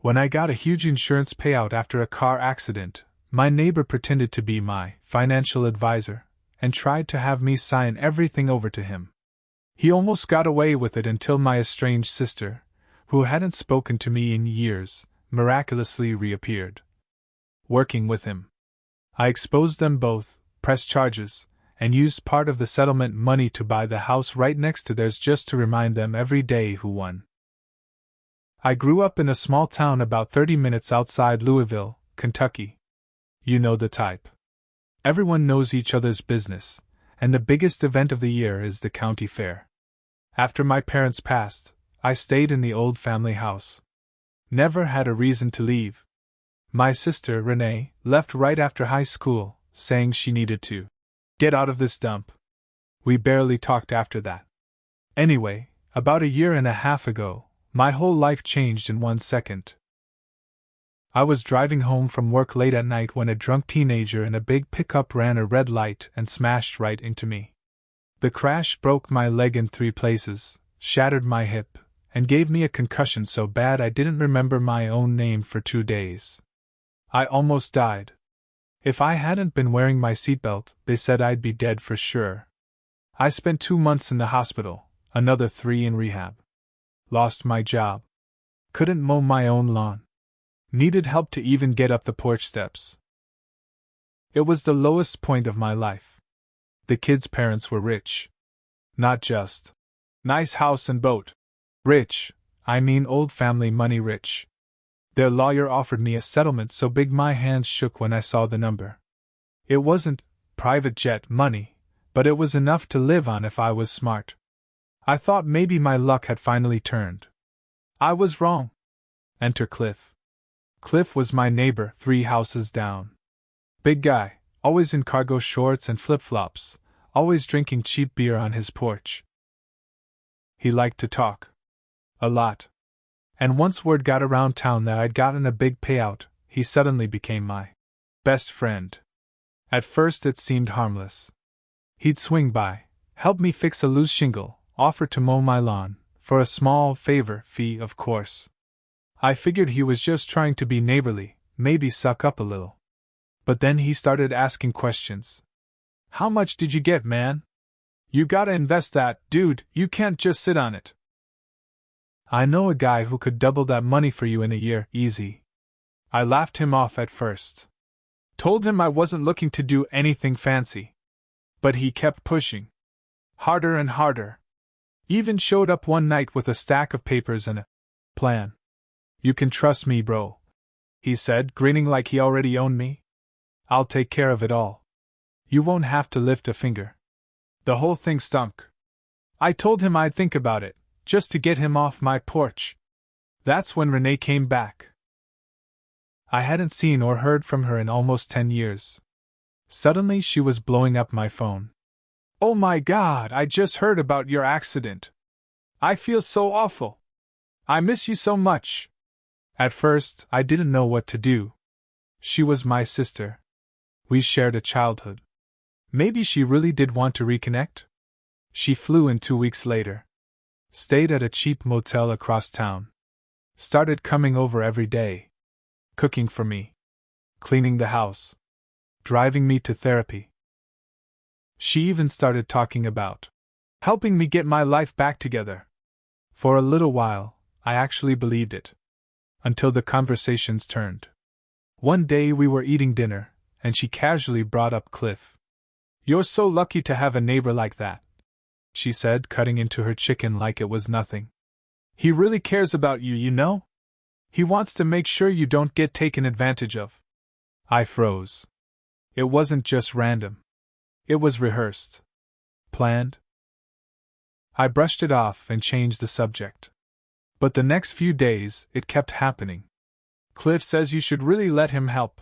When I got a huge insurance payout after a car accident, my neighbor pretended to be my financial advisor and tried to have me sign everything over to him. He almost got away with it until my estranged sister, who hadn't spoken to me in years, miraculously reappeared. Working with him, I exposed them both, pressed charges, and used part of the settlement money to buy the house right next to theirs just to remind them every day who won. I grew up in a small town about 30 minutes outside Louisville, Kentucky. You know the type. Everyone knows each other's business, and the biggest event of the year is the county fair. After my parents passed, I stayed in the old family house. Never had a reason to leave. My sister, Renee, left right after high school, saying she needed to get out of this dump. We barely talked after that. Anyway, about a year and a half ago, my whole life changed in 1 second. I was driving home from work late at night when a drunk teenager in a big pickup ran a red light and smashed right into me. The crash broke my leg in 3 places, shattered my hip, and gave me a concussion so bad I didn't remember my own name for 2 days. I almost died. If I hadn't been wearing my seatbelt, they said I'd be dead for sure. I spent 2 months in the hospital, another 3 in rehab. Lost my job. Couldn't mow my own lawn. Needed help to even get up the porch steps. It was the lowest point of my life. The kids' parents were rich. Not just nice house and boat. Rich, I mean old family money rich. Their lawyer offered me a settlement so big my hands shook when I saw the number. It wasn't private jet money, but it was enough to live on if I was smart. I thought maybe my luck had finally turned. I was wrong. Enter Cliff. Cliff was my neighbor 3 houses down. Big guy, always in cargo shorts and flip-flops, always drinking cheap beer on his porch. He liked to talk. A lot. And once word got around town that I'd gotten a big payout, he suddenly became my best friend. At first it seemed harmless. He'd swing by, help me fix a loose shingle, offer to mow my lawn, for a small favor fee of course. I figured he was just trying to be neighborly, maybe suck up a little. But then he started asking questions. How much did you get, man? You gotta invest that, dude, you can't just sit on it. I know a guy who could double that money for you in a year, easy. I laughed him off at first. Told him I wasn't looking to do anything fancy. But he kept pushing. Harder and harder. Even showed up one night with a stack of papers and a plan. You can trust me, bro, he said, grinning like he already owned me. I'll take care of it all. You won't have to lift a finger. The whole thing stunk. I told him I'd think about it, just to get him off my porch. That's when Renee came back. I hadn't seen or heard from her in almost 10 years. Suddenly she was blowing up my phone. Oh my God, I just heard about your accident. I feel so awful. I miss you so much. At first, I didn't know what to do. She was my sister. We shared a childhood. Maybe she really did want to reconnect? She flew in 2 weeks later. Stayed at a cheap motel across town. Started coming over every day. Cooking for me. Cleaning the house. Driving me to therapy. She even started talking about helping me get my life back together. For a little while, I actually believed it. Until the conversations turned. One day we were eating dinner, and she casually brought up Cliff. You're so lucky to have a neighbor like that, she said, cutting into her chicken like it was nothing. He really cares about you, you know? He wants to make sure you don't get taken advantage of. I froze. It wasn't just random. It was rehearsed. Planned. I brushed it off and changed the subject. But the next few days, it kept happening. Cliff says you should really let him help.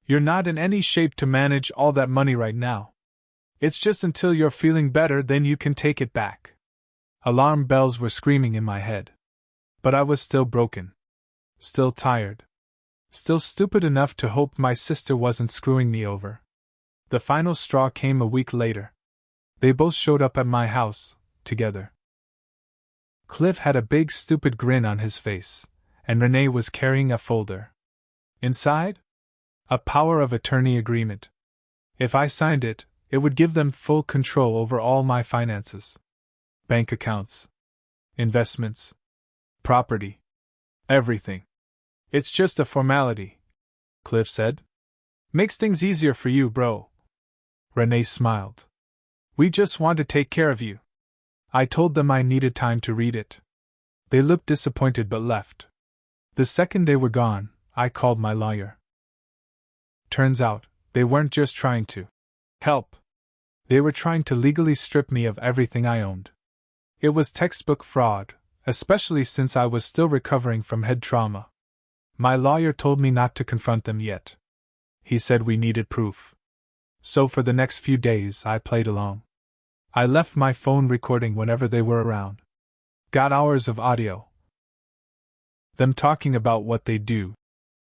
You're not in any shape to manage all that money right now. It's just until you're feeling better, then you can take it back. Alarm bells were screaming in my head. But I was still broken. Still tired. Still stupid enough to hope my sister wasn't screwing me over. The final straw came a week later. They both showed up at my house, together. Cliff had a big stupid grin on his face, and Renee was carrying a folder. Inside? A power of attorney agreement. If I signed it, it would give them full control over all my finances. Bank accounts. Investments. Property. Everything. It's just a formality, Cliff said. Makes things easier for you, bro. Renee smiled. We just want to take care of you. I told them I needed time to read it. They looked disappointed but left. The second they were gone, I called my lawyer. Turns out, they weren't just trying to help. They were trying to legally strip me of everything I owned. It was textbook fraud, especially since I was still recovering from head trauma. My lawyer told me not to confront them yet. He said we needed proof. So for the next few days, I played along. I left my phone recording whenever they were around. Got hours of audio. Them talking about what they'd do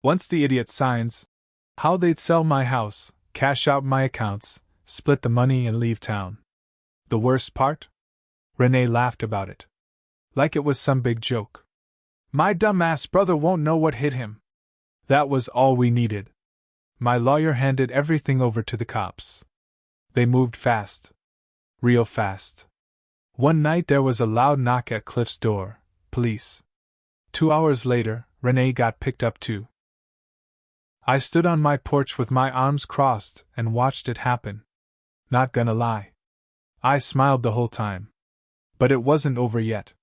once the idiot signs, how they'd sell my house, cash out my accounts, split the money and leave town. The worst part? Renee laughed about it. Like it was some big joke. My dumbass brother won't know what hit him. That was all we needed. My lawyer handed everything over to the cops. They moved fast. Real fast. One night there was a loud knock at Cliff's door. Police. 2 hours later, Renee got picked up too. I stood on my porch with my arms crossed and watched it happen. Not gonna lie. I smiled the whole time. But it wasn't over yet.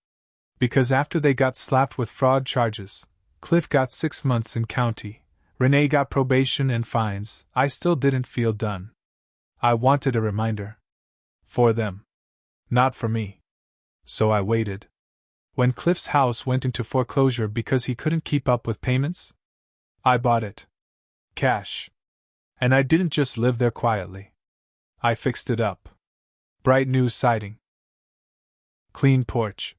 Because after they got slapped with fraud charges, Cliff got 6 months in county, Renee got probation and fines, I still didn't feel done. I wanted a reminder. For them. Not for me. So I waited. When Cliff's house went into foreclosure because he couldn't keep up with payments, I bought it. Cash. And I didn't just live there quietly. I fixed it up. Bright new siding. Clean porch.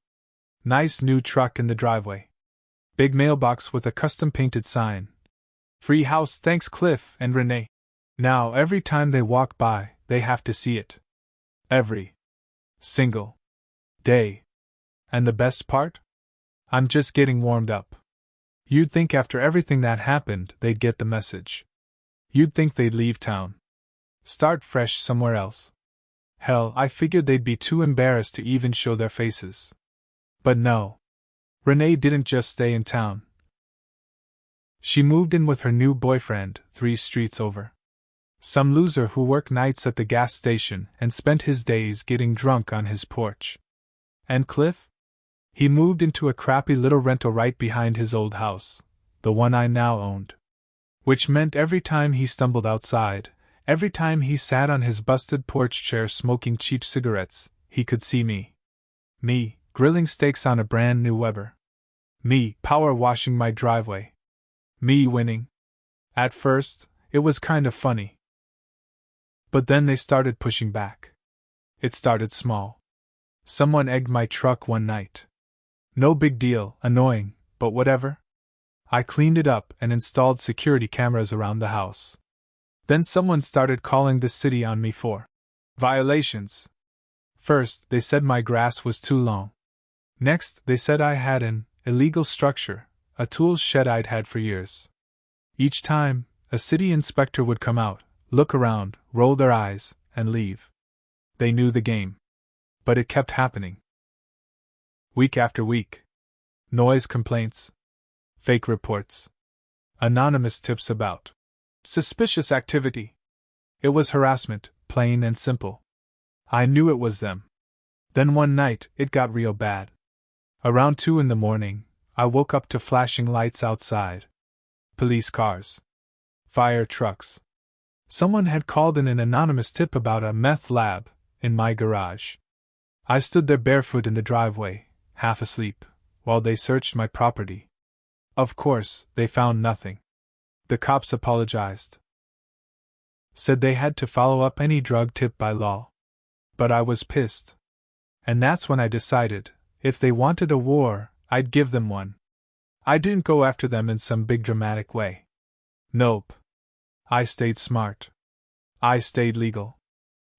Nice new truck in the driveway. Big mailbox with a custom painted sign. Free house thanks Cliff and Renee. Now every time they walk by, they have to see it. Every single day. And the best part? I'm just getting warmed up. You'd think after everything that happened, they'd get the message. You'd think they'd leave town. Start fresh somewhere else. Hell, I figured they'd be too embarrassed to even show their faces. But no. Renee didn't just stay in town. She moved in with her new boyfriend, 3 streets over. Some loser who worked nights at the gas station and spent his days getting drunk on his porch. And Cliff? He moved into a crappy little rental right behind his old house, the one I now owned. Which meant every time he stumbled outside, every time he sat on his busted porch chair smoking cheap cigarettes, he could see me. Me, grilling steaks on a brand new Weber. Me, power washing my driveway. Me winning. At first, it was kind of funny. But then they started pushing back. It started small. Someone egged my truck one night. No big deal, annoying, but whatever. I cleaned it up and installed security cameras around the house. Then someone started calling the city on me for violations. First, they said my grass was too long. Next, they said I had an illegal structure, a tool shed I'd had for years. Each time, a city inspector would come out, look around, roll their eyes, and leave. They knew the game. But it kept happening. Week after week. Noise complaints. Fake reports. Anonymous tips about suspicious activity. It was harassment, plain and simple. I knew it was them. Then one night, it got real bad. Around 2 a.m, I woke up to flashing lights outside. Police cars. Fire trucks. Someone had called in an anonymous tip about a meth lab in my garage. I stood there barefoot in the driveway, half asleep, while they searched my property. Of course, they found nothing. The cops apologized. Said they had to follow up any drug tip by law. But I was pissed. And that's when I decided, if they wanted a war, I'd give them one. I didn't go after them in some big dramatic way. Nope. I stayed smart. I stayed legal.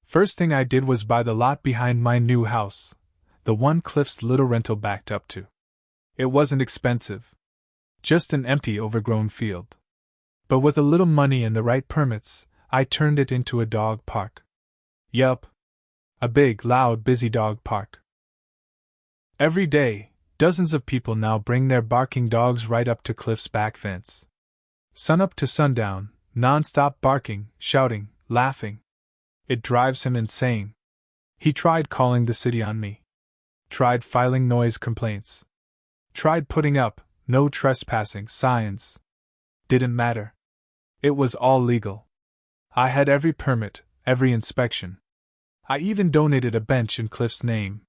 First thing I did was buy the lot behind my new house, the one Cliff's little rental backed up to. It wasn't expensive. Just an empty, overgrown field. But with a little money and the right permits, I turned it into a dog park. Yup. A big, loud, busy dog park. Every day, dozens of people now bring their barking dogs right up to Cliff's back fence. Sunup to sundown, non-stop barking, shouting, laughing. It drives him insane. He tried calling the city on me. Tried filing noise complaints. Tried putting up no trespassing signs. Didn't matter. It was all legal. I had every permit, every inspection. I even donated a bench in Cliff's name.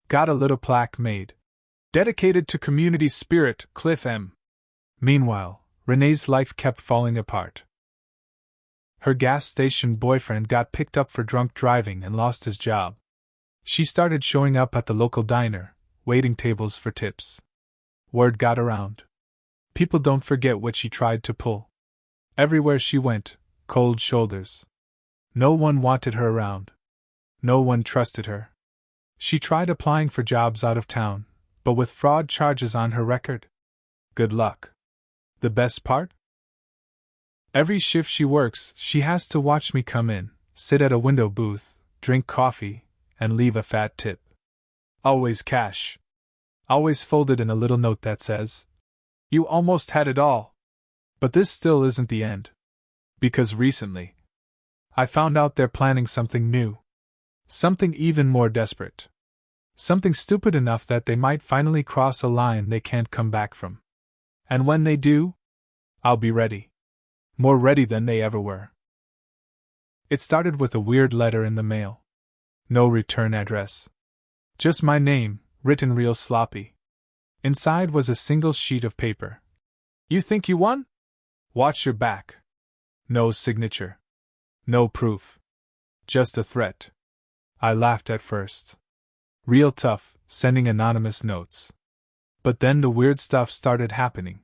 Got a little plaque made. Dedicated to community spirit, Cliff M. Meanwhile, Renee's life kept falling apart. Her gas station boyfriend got picked up for drunk driving and lost his job. She started showing up at the local diner, waiting tables for tips. Word got around. People don't forget what she tried to pull. Everywhere she went, cold shoulders. No one wanted her around. No one trusted her. She tried applying for jobs out of town, but with fraud charges on her record. Good luck. The best part? Every shift she works, she has to watch me come in, sit at a window booth, drink coffee, and leave a fat tip. Always cash. Always folded in a little note that says, "You almost had it all." But this still isn't the end. Because recently, I found out they're planning something new. Something even more desperate. Something stupid enough that they might finally cross a line they can't come back from. And when they do, I'll be ready. More ready than they ever were. It started with a weird letter in the mail. No return address. Just my name, written real sloppy. Inside was a single sheet of paper. "You think you won? Watch your back." No signature. No proof. Just a threat. I laughed at first. Real tough, sending anonymous notes. But then the weird stuff started happening.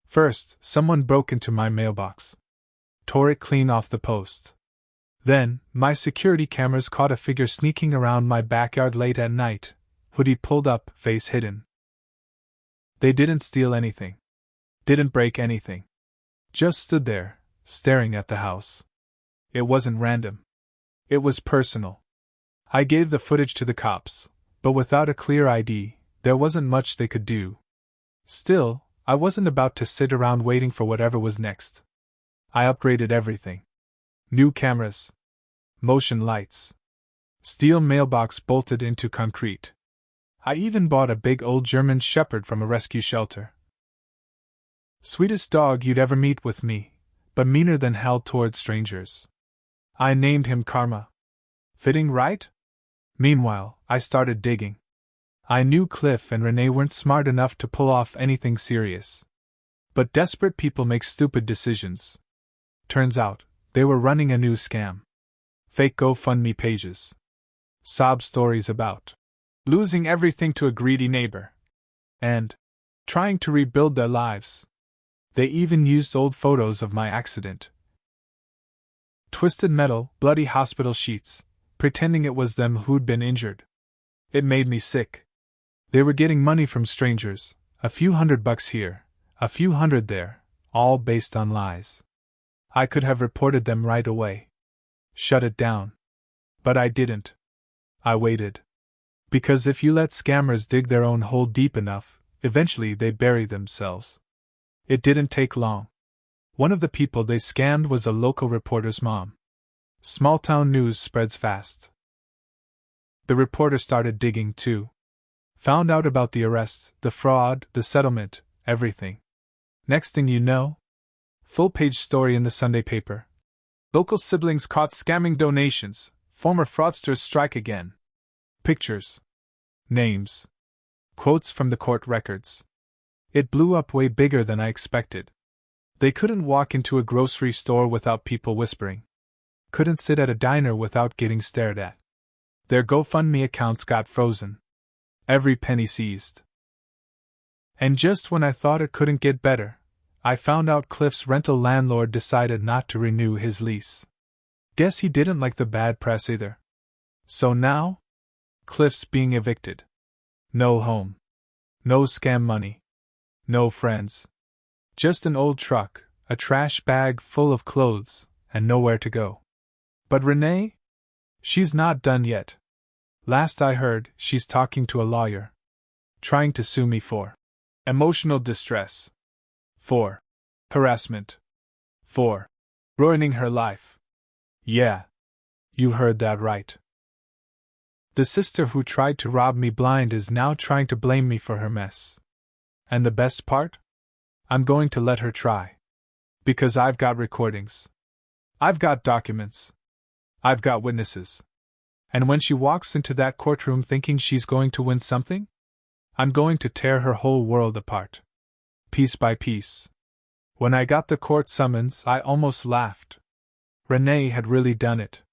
First, someone broke into my mailbox. Tore it clean off the post. Then, my security cameras caught a figure sneaking around my backyard late at night, hoodie pulled up, face hidden. They didn't steal anything. Didn't break anything. Just stood there, staring at the house. It wasn't random. It was personal. I gave the footage to the cops, but without a clear ID, there wasn't much they could do. Still, I wasn't about to sit around waiting for whatever was next. I upgraded everything. New cameras. Motion lights. Steel mailbox bolted into concrete. I even bought a big old German Shepherd from a rescue shelter. Sweetest dog you'd ever meet with me, but meaner than hell toward strangers. I named him Karma. Fitting, right? Meanwhile, I started digging. I knew Cliff and Renee weren't smart enough to pull off anything serious. But desperate people make stupid decisions. Turns out, they were running a new scam. Fake GoFundMe pages. Sob stories about losing everything to a greedy neighbor. And trying to rebuild their lives. They even used old photos of my accident. Twisted metal, bloody hospital sheets, pretending it was them who'd been injured. It made me sick. They were getting money from strangers, a few $100 here, a few hundred there, all based on lies. I could have reported them right away. Shut it down. But I didn't. I waited. Because if you let scammers dig their own hole deep enough, eventually they bury themselves. It didn't take long. One of the people they scammed was a local reporter's mom. Small-town news spreads fast. The reporter started digging too. Found out about the arrests, the fraud, the settlement, everything. Next thing you know, full-page story in the Sunday paper. Local siblings caught scamming donations, former fraudsters strike again. Pictures. Names. Quotes from the court records. It blew up way bigger than I expected. They couldn't walk into a grocery store without people whispering. Couldn't sit at a diner without getting stared at. Their GoFundMe accounts got frozen. Every penny seized. And just when I thought it couldn't get better, I found out Cliff's rental landlord decided not to renew his lease. Guess he didn't like the bad press either. So now, Cliff's being evicted. No home. No scam money. No friends. Just an old truck, a trash bag full of clothes, and nowhere to go. But Renee? She's not done yet. Last I heard, she's talking to a lawyer. Trying to sue me for emotional distress. For harassment. For ruining her life. Yeah. You heard that right. The sister who tried to rob me blind is now trying to blame me for her mess. And the best part? I'm going to let her try. Because I've got recordings. I've got documents. I've got witnesses. And when she walks into that courtroom thinking she's going to win something, I'm going to tear her whole world apart. Piece by piece. When I got the court summons, I almost laughed. Renee had really done it.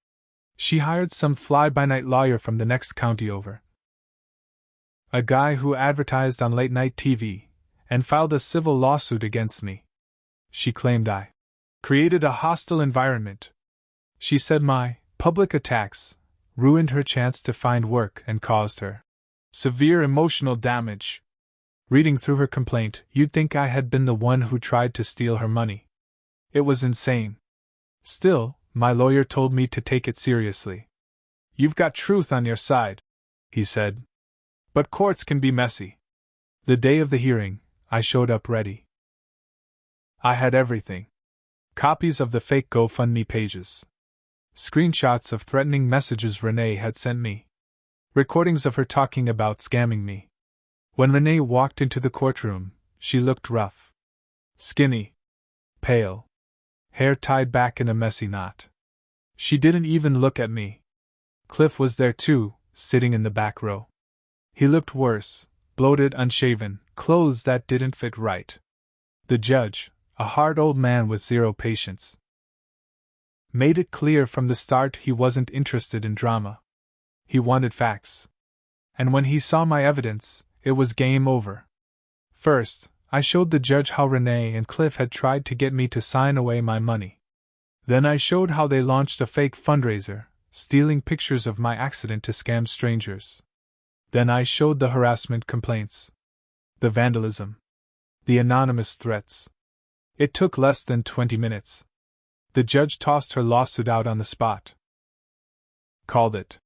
She hired some fly-by-night lawyer from the next county over. A guy who advertised on late-night TV, and filed a civil lawsuit against me. She claimed I created a hostile environment. She said my public attacks ruined her chance to find work and caused her severe emotional damage. Reading through her complaint, you'd think I had been the one who tried to steal her money. It was insane. Still, my lawyer told me to take it seriously. You've got truth on your side, he said. But courts can be messy. The day of the hearing, I showed up ready. I had everything. Copies of the fake GoFundMe pages. Screenshots of threatening messages Renee had sent me. Recordings of her talking about scamming me. When Renee walked into the courtroom, she looked rough. Skinny. Pale. Hair tied back in a messy knot. She didn't even look at me. Cliff was there too, sitting in the back row. He looked worse, bloated, unshaven, clothes that didn't fit right. The judge, a hard old man with zero patience, made it clear from the start he wasn't interested in drama. He wanted facts. And when he saw my evidence, it was game over. First, I showed the judge how Renee and Cliff had tried to get me to sign away my money. Then I showed how they launched a fake fundraiser, stealing pictures of my accident to scam strangers. Then I showed the harassment complaints. The vandalism. The anonymous threats. It took less than 20 minutes. The judge tossed her lawsuit out on the spot. Called it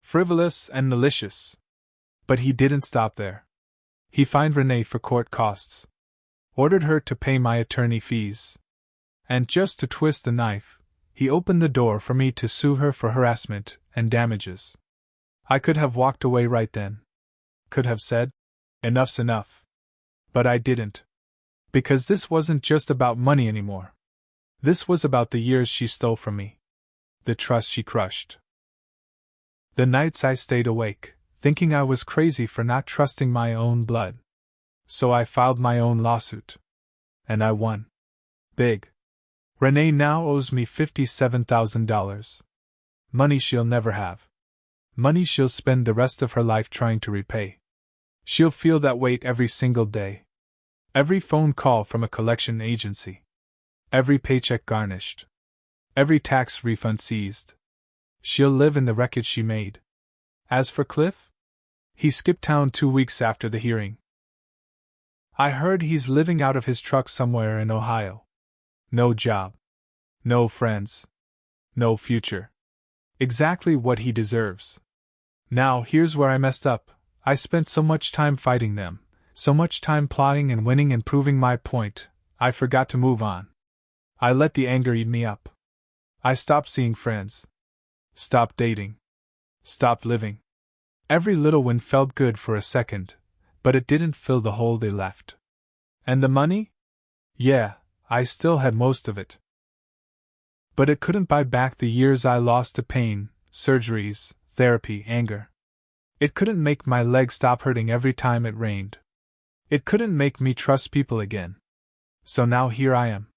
frivolous and malicious. But he didn't stop there. He fined Renee for court costs. Ordered her to pay my attorney fees. And just to twist the knife, he opened the door for me to sue her for harassment and damages. I could have walked away right then. Could have said, enough's enough. But I didn't. Because this wasn't just about money anymore. This was about the years she stole from me. The trust she crushed. The nights I stayed awake, thinking I was crazy for not trusting my own blood. So I filed my own lawsuit. And I won. Big. Renee now owes me $57,000. Money she'll never have. Money she'll spend the rest of her life trying to repay. She'll feel that weight every single day. Every phone call from a collection agency. Every paycheck garnished. Every tax refund seized. She'll live in the wreckage she made. As for Cliff? He skipped town 2 weeks after the hearing. I heard he's living out of his truck somewhere in Ohio. No job. No friends. No future. Exactly what he deserves. Now here's where I messed up. I spent so much time fighting them, so much time plotting and winning and proving my point, I forgot to move on. I let the anger eat me up. I stopped seeing friends. Stopped dating. Stopped living. Every little win felt good for a second, but it didn't fill the hole they left. And the money? Yeah, I still had most of it. But it couldn't buy back the years I lost to pain, surgeries, therapy, anger. It couldn't make my legs stop hurting every time it rained. It couldn't make me trust people again. So now here I am.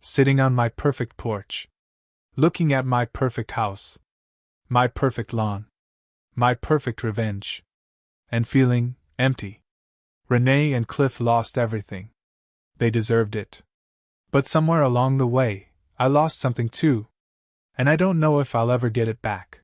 Sitting on my perfect porch. Looking at my perfect house. My perfect lawn. My perfect revenge. And feeling empty. Renee and Cliff lost everything. They deserved it. But somewhere along the way, I lost something too. And I don't know if I'll ever get it back.